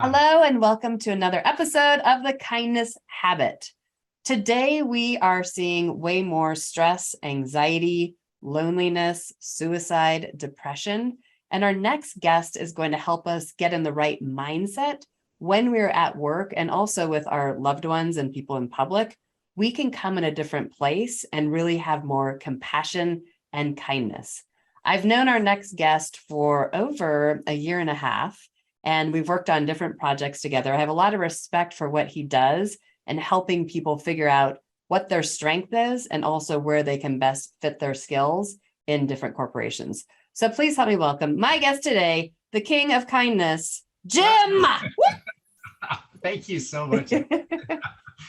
Hi. Hello, and welcome to another episode of the Kindness Habit. Today, we are seeing way more stress, anxiety, loneliness, suicide, depression. And our next guest is going to help us get in the right mindset when we're at work and also with our loved ones and people in public. We can come in a different place and really have more compassion and kindness. I've known our next guest for over a year and a half, and we've worked on different projects together. I have a lot of respect for what he does and helping people figure out what their strength is and also where they can best fit their skills in different corporations. So please help me welcome my guest today, the king of kindness, Jim. Thank you so much.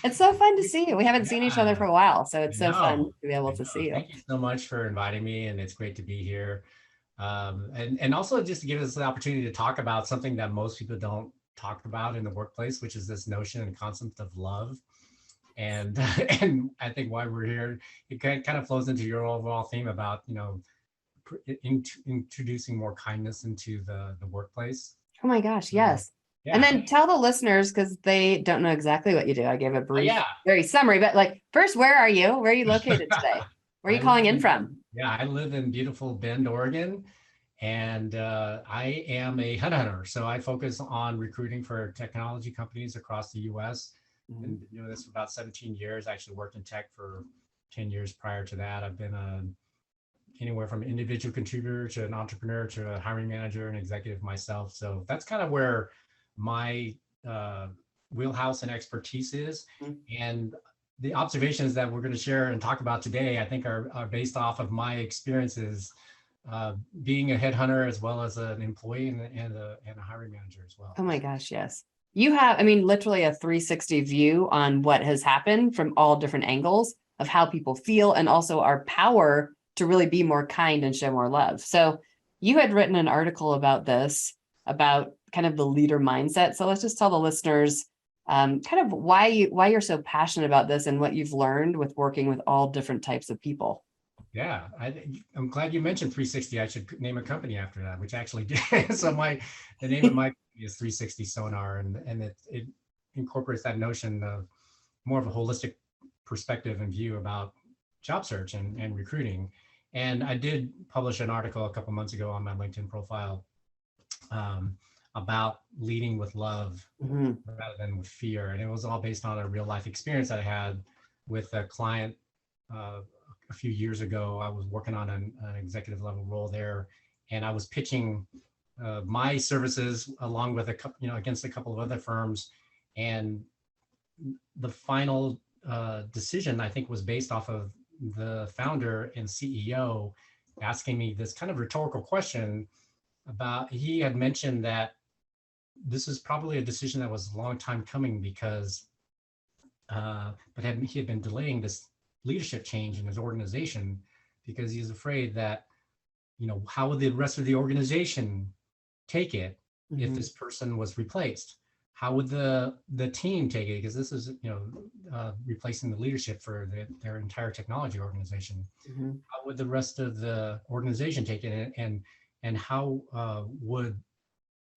It's so fun to see you. We haven't seen each other Yeah, for a while, so I it's so fun know. to be able I to know. see you. Thank you so much for inviting me, and it's great to be here. And also just to give us the opportunity to talk about something that most people don't talk about in the workplace, which is this notion and concept of love. And and I think why we're here, it kind of flows into your overall theme about introducing more kindness into the workplace. Oh my gosh, So yes. And yeah. then tell the listeners, because they don't know exactly what you do. I gave a brief, Yeah. very summary, but like first, where are you? Where are you located today? Where are you I live calling in in from? yeah, I live in beautiful Bend, Oregon, and I am a headhunter. So I focus on recruiting for technology companies across the U.S. Mhm. And been doing this for about 17 years. I actually worked in tech for 10 years prior to that. I've been anywhere from individual contributor to an entrepreneur to a hiring manager and executive myself. So that's kind of where my uh, wheelhouse and expertise is. And the observations that we're going to share and talk about today, I think are based off of my experiences being a headhunter as well as an employee and a hiring manager as well. Oh my gosh, yes. You have, I mean, literally a 360 view on what has happened from all different angles of how people feel and also our power to really be more kind and show more love. So you had written an article about this, about kind of the leader mindset. So let's just tell the listeners kind of why you're so passionate about this and what you've learned with working with all different types of people. Yeah, I'm glad you mentioned 360. I should name a company after that, which I actually did. So the name of my company is 360 Sonar, and it incorporates that notion of more of a holistic perspective and view about job search and recruiting. And I did publish an article a couple months ago on my LinkedIn profile um, about leading with love Mhm. rather than with fear. And it was all based on a real life experience that I had with a client uh, a few years ago. I was working on an executive level role there, and I was pitching my services along with a couple, against a couple of other firms. And the final decision, I think, was based off of the founder and CEO asking me this kind of rhetorical question about, he had mentioned that this is probably a decision that was a long time coming because he had been delaying this leadership change in his organization because he was afraid that, how would the rest of the organization take it if Mhm. this person was replaced? How would the team take it? Because this is, replacing the leadership for their entire technology organization. Mhm. How would the rest of the organization take it, and how would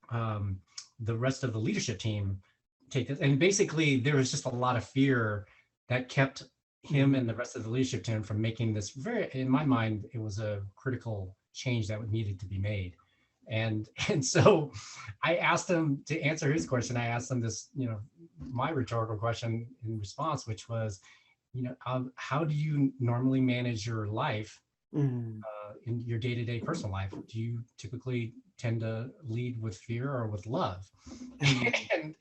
um, the rest of the leadership team take this? And basically, there was just a lot of fear that kept him Mhm. and the rest of the leadership team from making this very, in my mind, it was a critical change that needed to be made. And so I asked him to answer his question. I asked him this, my rhetorical question in response, which was, how do you normally manage your life Mhm. in your day-to-day personal life? Do you typically tend to lead with fear or with love? Mhm. And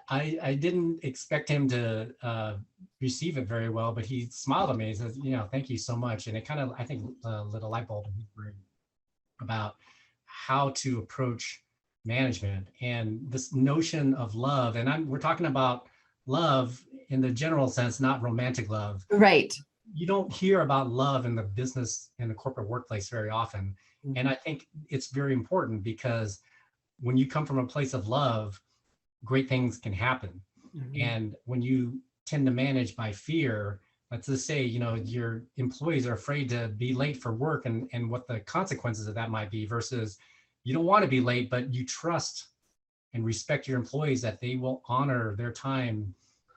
I didn't expect him to receive it very well, but he smiled at me and says, thank you so much. And it kind of, I think, lit a light bulb in his brain about how to approach management and this notion of love. And we're talking about love in the general sense, not romantic love. Right. You don't hear about love in the business and the corporate workplace very often. And Mhm. I think it's very important because when you come from a place of love, great things can happen. Mhm. And when you tend to manage by fear, let's just say, your employees are afraid to be late for work and what the consequences of that might be versus you don't want to be late, but you trust and respect your employees, that they will honor their time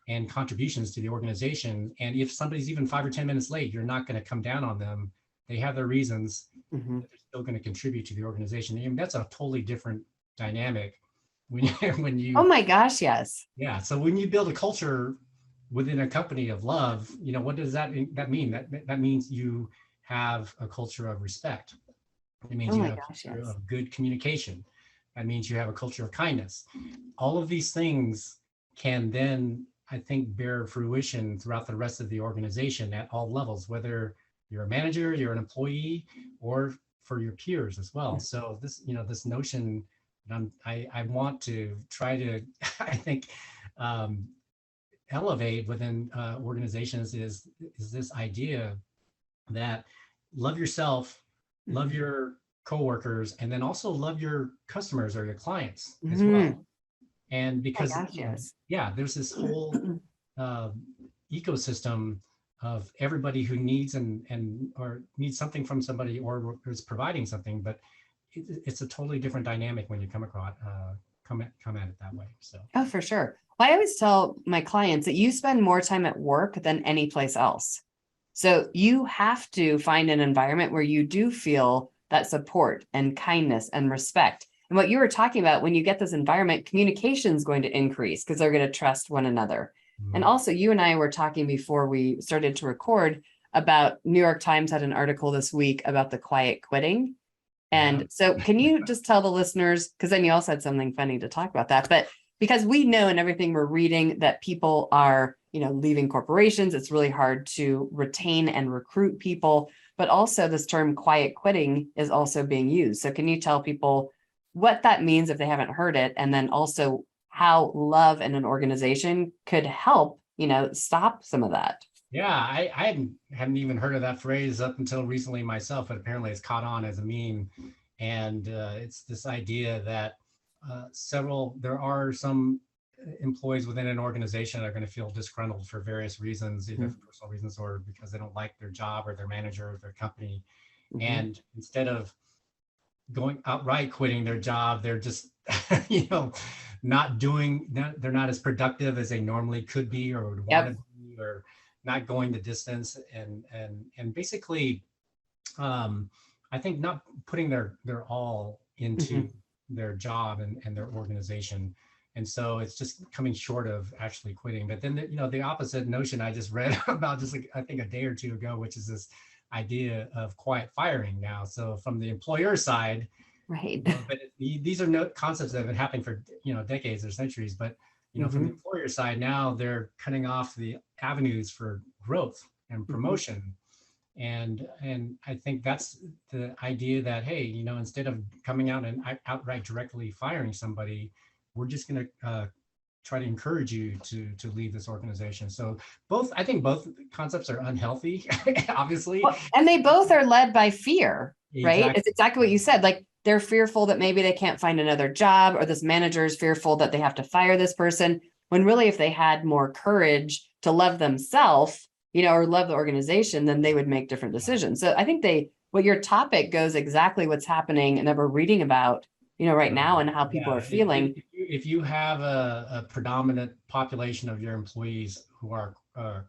and contributions to the organization. And if somebody's even 5 or 10 minutes late, you're not going to come down on them. They have their reasons, Mhm. but they're still going to contribute to the organization. And that's a totally different dynamic when you, when you, Oh my gosh, yes. yeah. So when you build a culture within a company of love, what does that mean? That means you have a culture of respect. It means Oh you my have a gosh, culture yes. of good communication. That means you have a culture of kindness. All of these things can then, I think, bear fruition throughout the rest of the organization at all levels, whether you're a manager, you're an employee, or for your peers as well. So this notion that I want to try to, I think, um, elevate within organizations is this idea that love yourself, love Mhm. your coworkers, and then also love your customers or your clients as Mhm. well. And Oh my because gosh, yes. yeah, there's this whole uh, ecosystem of everybody who needs and or needs something from somebody or is providing something, but it's a totally different dynamic when you come across come at it that way. So Oh, for sure. Well, I always tell my clients that you spend more time at work than any place else. So you have to find an environment where you do feel that support and kindness and respect. And what you were talking about, when you get this environment, communication is going to increase because they're going to trust one another. And mhm. also, you and I were talking before we started to record about New York Times had an article this week about the quiet quitting. Yeah. And so, can you just tell the listeners, because then you also had something funny to talk about that, but because we know in everything we're reading that people are, leaving corporations, it's really hard to retain and recruit people, but also this term quiet quitting is also being used. So, can you tell people what that means if they haven't heard it, and then also how love in an organization could help, stop some of that? Yeah, I hadn't even heard of that phrase up until recently myself, but apparently it's caught on as a meme. And it's this idea that there are some employees within an organization that are going to feel disgruntled for various reasons, either for personal reasons or because they don't like their job or their manager or their company. Mhm. And instead of going outright quitting their job, they're just, they're not as productive as they normally could be or would want to Yep. be, or not going the distance, and basically, um, I think not putting their all into Mhm. their job and their organization. And so it's just coming short of actually quitting. But then, the opposite notion I just read about just like, I think a day or two ago, which is this idea of quiet firing now. So from the employer side, Right. but these are no concepts that have been happening for, decades or centuries. But, from the Mhm. employer side, now they're cutting off the avenues for growth and Mhm. promotion. And I think that's the idea that, hey, instead of coming out and outright directly firing somebody, we're just going to try to encourage you to leave this organization. So I think both concepts are unhealthy, obviously. Well, and they both are led by fear, right? It's Exactly. exactly what you said. Like they're fearful that maybe they can't find another job, or this manager is fearful that they have to fire this person. When really, if they had more courage to love themselves, or love the organization, then they would make different decisions. So I think what your topic goes exactly what's happening and that we're reading about, right now and how people are Yeah, feeling. if you have a predominant population of your employees who are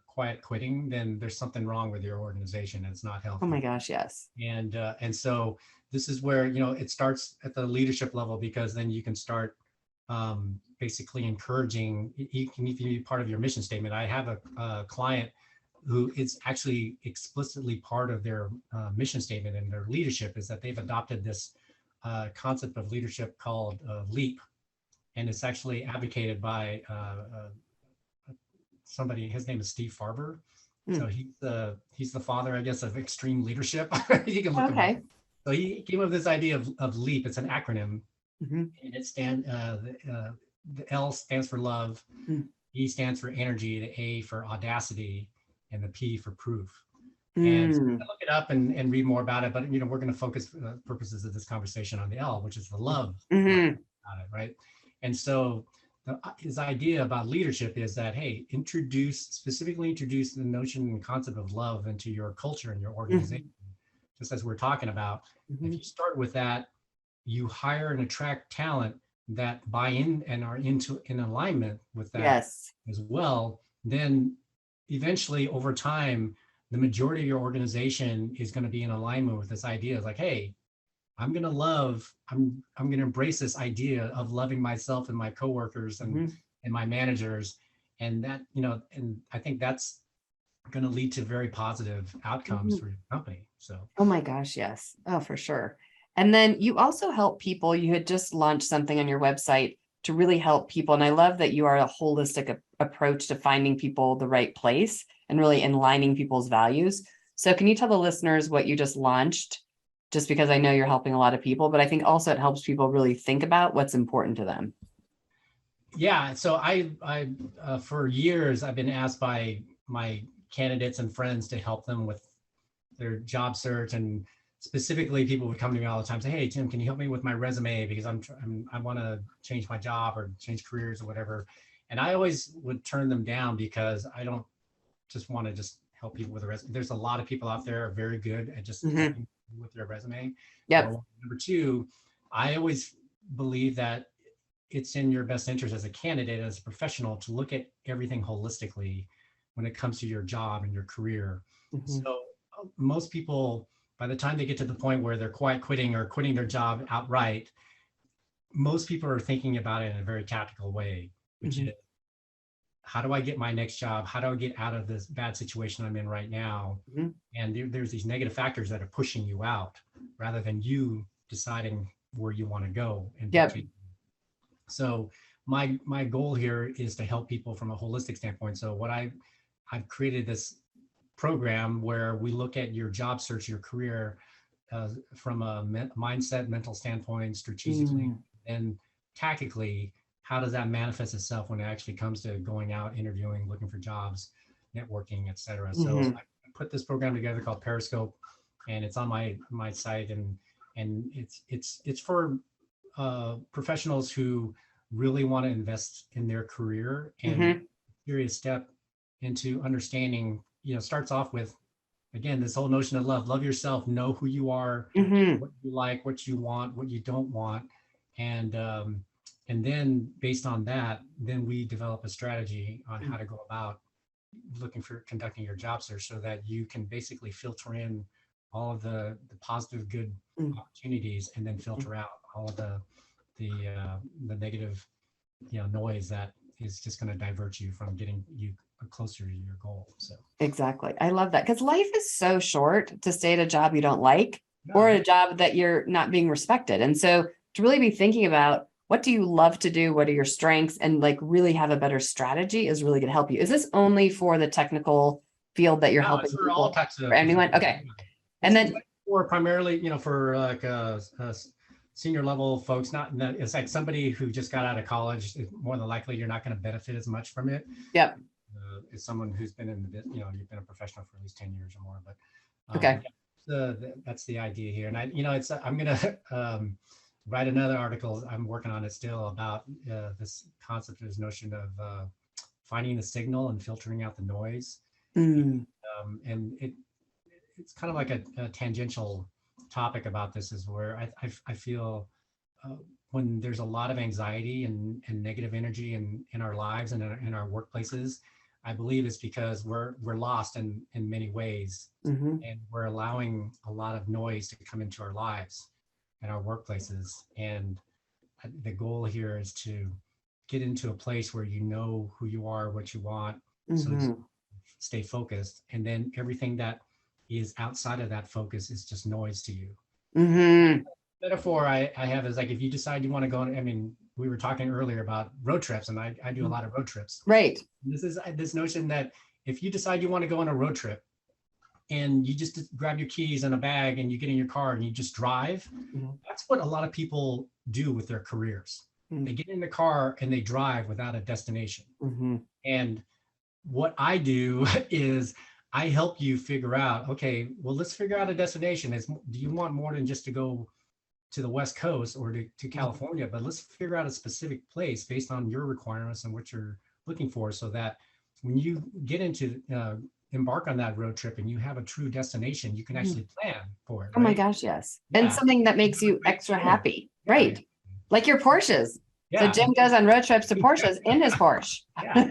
quiet quitting, then there's something wrong with your organization. It's not Oh my healthy. gosh, yes. And so this is where it starts at the leadership level, because then you can start basically encouraging. You can even be part of your mission statement. I have a client who is actually explicitly part of their mission statement, and their leadership is that they've adopted this concept of leadership called LEAP, and it's actually advocated by somebody. His name is Steve Farber. So Mm. he's the father, I guess, of extreme leadership. You can look him up. Okay. So he came up with this idea of LEAP. It's an acronym, Mhm. and the L stands for love, Mm. E stands for energy, the A for audacity, and the P for proof. And so you Mm. can look it up and read more about it. But we're going to focus purposes of this conversation on the L, which is the love part Mhm. about it, right? And so his idea about leadership is that, hey, specifically introduce the notion and concept of love into your culture and your organization. Mhm. Just as we're talking about, if Mhm. you start with that, you hire and attract talent that buy in and are in alignment with that Yes. as well, then eventually over time, the majority of your organization is going to be in alignment with this idea. It's like, hey, I'm going to embrace this idea of loving myself and my coworkers and my managers. And that, and I think that's going to lead to very positive outcomes for your company. So, Oh my gosh, yes. Oh, for sure. And then you also help people. You had just launched something on your website to really help people. And I love that you are a holistic approach to finding people the right place and really aligning people's values. So can you tell the listeners what you just launched? Just because I know you're helping a lot of people, but I think also it helps people really think about what's important to them. yeah. So I for years, I've been asked by my candidates and friends to help them with their job search, and specifically people would come to me all the time and say, hey Tim, can you help me with my resume, because I want to change my job or change careers or whatever. And I always would turn them down because I don't just want to just help people with a resume. There's a lot of people out there are very good at just helping with their resume. Yep. Number one. Number two, I always believe that it's in your best interest as a candidate, as a professional, to look at everything holistically when it comes to your job and your career. So most people, by the time they get to the point where they're quitting or quitting their job outright, most people are thinking about it in a very tactical way, which is, how do I get my next job? How do I get out of this bad situation I'm in right now? And there's these negative factors that are pushing you out rather than you deciding where you want to go. And so my goal here is to help people from a holistic standpoint. So I've created this program where we look at your job search, your career, from a mindset, mental standpoint, strategically, and tactically. How does that manifest itself when it actually comes to going out, interviewing, looking for jobs, networking, et cetera? So I put this program together called Periscope, and it's on my site, and it's for professionals who really want to invest in their career and serious step into understanding. Starts off with, again, this whole notion of love yourself, know who you are, what you like, what you want, what you don't want, and then based on that, then we develop a strategy on how to go about conducting your job search, so that you can basically filter in all of the positive, good opportunities, and then filter out all of the negative, noise that is just going to divert you from getting you closer to your goal. So exactly. I love that, because life is so short to stay at a job you don't like or a job that you're not being respected. And so to really be thinking about, what do you love to do? What are your strengths? And like really have a better strategy is really going to help you. Is this only for the technical field that you're helping for people? all types of, for anyone? Okay. And then, or primarily, for like senior level folks, it's like somebody who just got out of college, more than likely you're not going to benefit as much from it. Yep. As someone who's been in the, you've been a professional for at least 10 years or more, but okay. That's the idea here. And I'm going to write another article. I'm working on it still about this concept, this notion of finding the signal and filtering out the noise. And it's kind of like a tangential topic about this, is where I feel when there's a lot of anxiety and negative energy in our lives and in our workplaces, I believe it's because we're lost in many ways, and we're allowing a lot of noise to come into our lives and our workplaces. And the goal here is to get into a place where you know who you are, what you want, so stay focused, and then everything that is outside of that focus is just noise to you. Metaphor I have is like, if you decide you want to go on, we were talking earlier about road trips, and I do a lot of road trips. Right. This is this notion that if you decide you want to go on a road trip, and you just grab your keys and a bag and you get in your car and you just drive, that's what a lot of people do with their careers. They get in the car and they drive without a destination. And what I do is I help you figure out, okay, well, let's figure out a destination. Do you want more than just to go to the West Coast or to California? But let's figure out a specific place based on your requirements and what you're looking for, so that when you get into embark on that road trip and you have a true destination, you can actually plan for it. Oh my gosh, yes. And something that makes you extra happy. Right. Like your Porsches. So Yeah. Jim goes on road trips to Porsches in his Porsche. Yeah.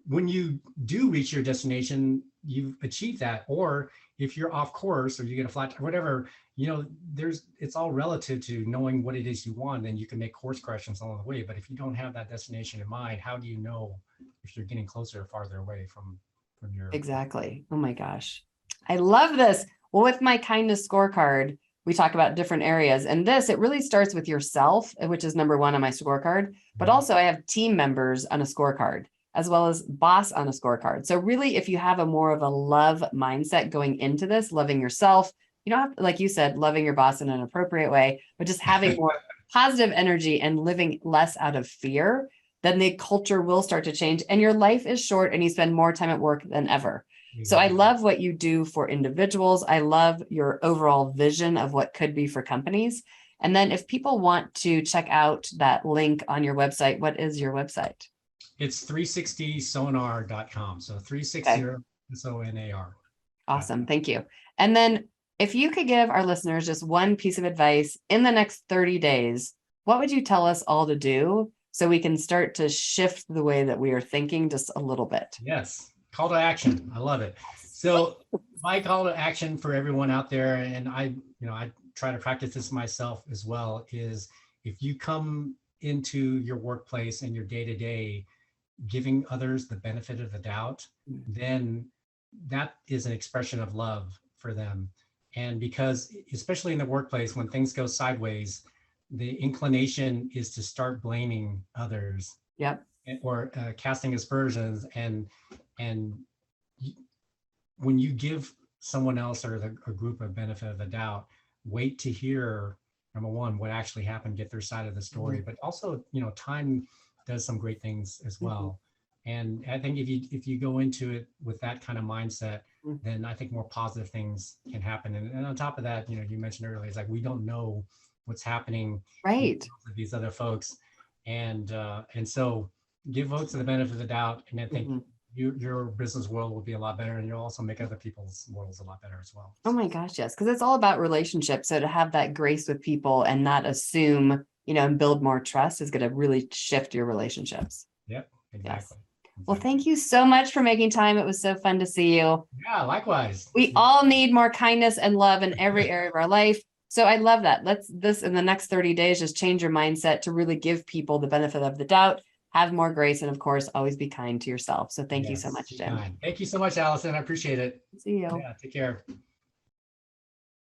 When you do reach your destination, you've achieved that. Or if you're off course or you get a flat, whatever, it's all relative to knowing what it is you want. Then you can make course corrections along the way. But if you don't have that destination in mind, how do you know if you're getting closer or farther away from your? Exactly. Oh my gosh. I love this. Well, with my kindness scorecard, we talk about different areas. And it really starts with yourself, which is number one on my scorecard. But also I have team members on a scorecard, as well as boss on a scorecard. So really, if you have a more of a love mindset going into this, loving yourself, you don't have, like you said, loving your boss in an appropriate way, but just having more positive energy and living less out of fear, then the culture will start to change. And your life is short and you spend more time at work than ever. So I love what you do for individuals. I love your overall vision of what could be for companies. And then if people want to check out that link on your website, what is your website? It's 360sonar.com. So 360 SONAR. Awesome. Thank you. And then if you could give our listeners just one piece of advice in the next 30 days, what would you tell us all to do so we can start to shift the way that we are thinking just a little bit? Yes. Call to action. I love it. So my call to action for everyone out there, and I try to practice this myself as well, is if you come into your workplace and your day-to-day giving others the benefit of the doubt, then that is an expression of love for them. And because, especially in the workplace, when things go sideways, the inclination is to start blaming others. Yep. Or casting aspersions. And when you give someone else or a group a benefit of the doubt, wait to hear, number one, what actually happened, get their side of the story, but also, time does some great things as well. And I think if you go into it with that kind of mindset, then I think more positive things can happen. And on top of that, you mentioned earlier, it's like, we don't know what's happening right with these other folks. And so give folks the benefit of the doubt. And I think your business world will be a lot better, and you'll also make other people's worlds a lot better as well. Oh my gosh, yes. Because it's all about relationships. So to have that grace with people and not assume, and build more trust is going to really shift your relationships. Yep, exactly. Yes. Well, thank you so much for making time. It was so fun to see you. Yeah, likewise. We all need more kindness and love in every area of our life. So I love that. Let's in the next 30 days, just change your mindset to really give people the benefit of the doubt, have more grace, and of course, always be kind to yourself. So thank you so much, Jim. Thank you so much, Allison. I appreciate it. See you. Yeah, take care.